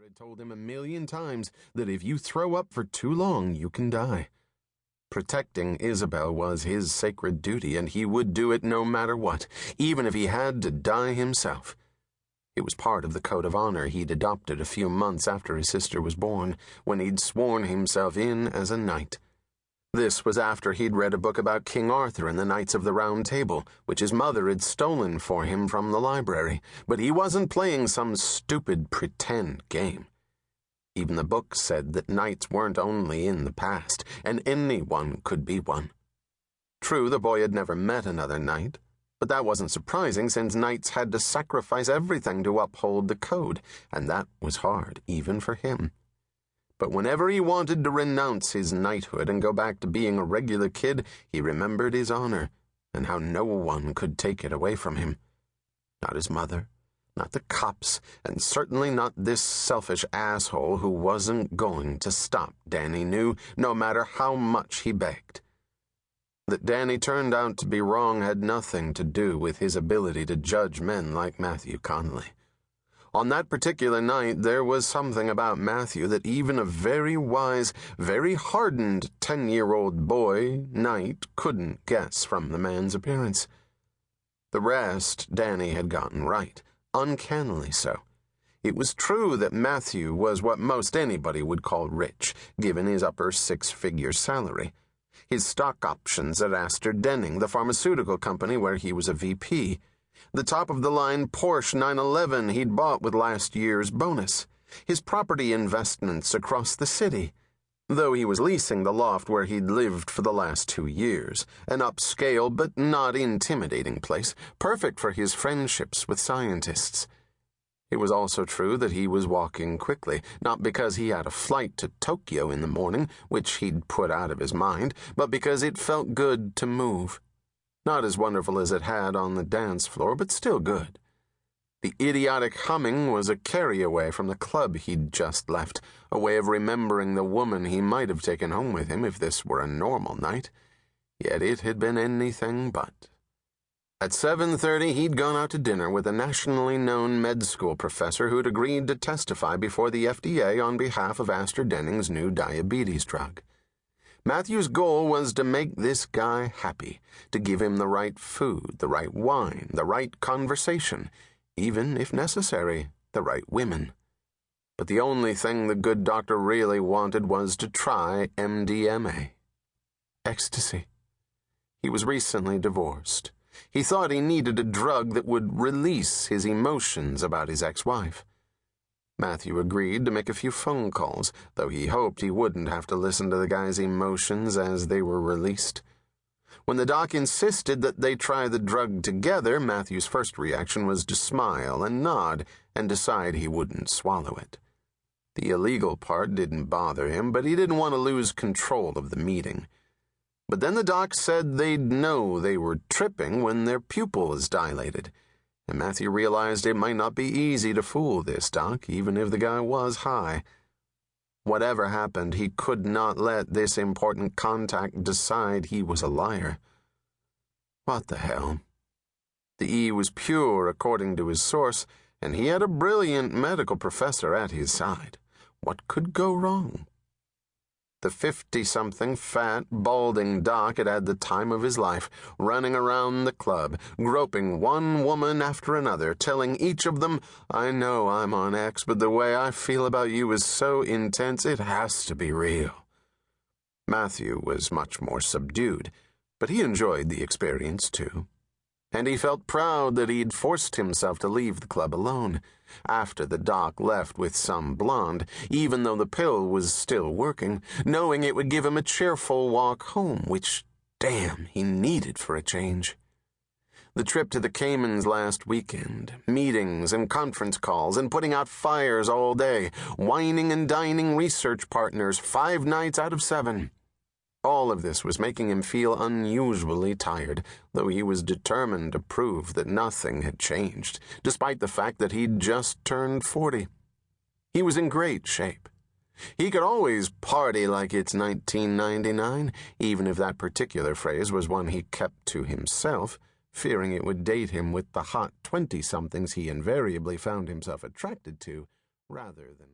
had told him 1,000,000 times that if you throw up for too long, you can die. Protecting Isabel was his sacred duty, and he would do it no matter what, even if he had to die himself. It was part of the code of honor he'd adopted a few months after his sister was born, when he'd sworn himself in as a knight. This was after he'd read a book about King Arthur and the Knights of the Round Table, which his mother had stolen for him from the library, but he wasn't playing some stupid pretend game. Even the book said that knights weren't only in the past, and anyone could be one. True, the boy had never met another knight, but that wasn't surprising since knights had to sacrifice everything to uphold the code, and that was hard, even for him. But whenever he wanted to renounce his knighthood and go back to being a regular kid, he remembered his honor, and how no one could take it away from him. Not his mother, not the cops, and certainly not this selfish asshole who wasn't going to stop Danny knew, no matter how much he begged. That Danny turned out to be wrong had nothing to do with his ability to judge men like Matthew Connolly. On that particular night, there was something about Matthew that even a very wise, very hardened 10-year-old boy, knight, couldn't guess from the man's appearance. The rest Danny had gotten right, uncannily so. It was true that Matthew was what most anybody would call rich, given his upper six-figure salary. His stock options at Astor Denning, the pharmaceutical company where he was a VP. The top-of-the-line Porsche 911 he'd bought with last year's bonus. His property investments across the city. Though he was leasing the loft where he'd lived for the last 2 years, an upscale but not intimidating place, perfect for his friendships with scientists. It was also true that he was walking quickly, not because he had a flight to Tokyo in the morning, which he'd put out of his mind, but because it felt good to move. Not as wonderful as it had on the dance floor, but still good. The idiotic humming was a carry-away from the club he'd just left, a way of remembering the woman he might have taken home with him if this were a normal night. Yet it had been anything but. At 7:30, he'd gone out to dinner with a nationally known med school professor who'd agreed to testify before the FDA on behalf of Astor Denning's new diabetes drug. Matthew's goal was to make this guy happy, to give him the right food, the right wine, the right conversation, even, if necessary, the right women. But the only thing the good doctor really wanted was to try MDMA. Ecstasy. He was recently divorced. He thought he needed a drug that would release his emotions about his ex-wife. Matthew agreed to make a few phone calls, though he hoped he wouldn't have to listen to the guy's emotions as they were released. When the doc insisted that they try the drug together, Matthew's first reaction was to smile and nod and decide he wouldn't swallow it. The illegal part didn't bother him, but he didn't want to lose control of the meeting. But then the doc said they'd know they were tripping when their pupils dilated, and Matthew realized it might not be easy to fool this doc, even if the guy was high. Whatever happened, he could not let this important contact decide he was a liar. What the hell? The E was pure, according to his source, and he had a brilliant medical professor at his side. What could go wrong? The 50-something, fat, balding doc had had the time of his life, running around the club, groping one woman after another, telling each of them, "I know I'm on X, but the way I feel about you is so intense it has to be real." Matthew was much more subdued, but he enjoyed the experience too. And he felt proud that he'd forced himself to leave the club alone, after the doc left with some blonde, even though the pill was still working, knowing it would give him a cheerful walk home, which, damn, he needed for a change. The trip to the Caymans last weekend, meetings and conference calls and putting out fires all day, whining and dining research partners 5 nights out of 7. All of this was making him feel unusually tired, though he was determined to prove that nothing had changed, despite the fact that he'd just turned 40. He was in great shape. He could always party like it's 1999, even if that particular phrase was one he kept to himself, fearing it would date him with the hot 20-somethings he invariably found himself attracted to, rather than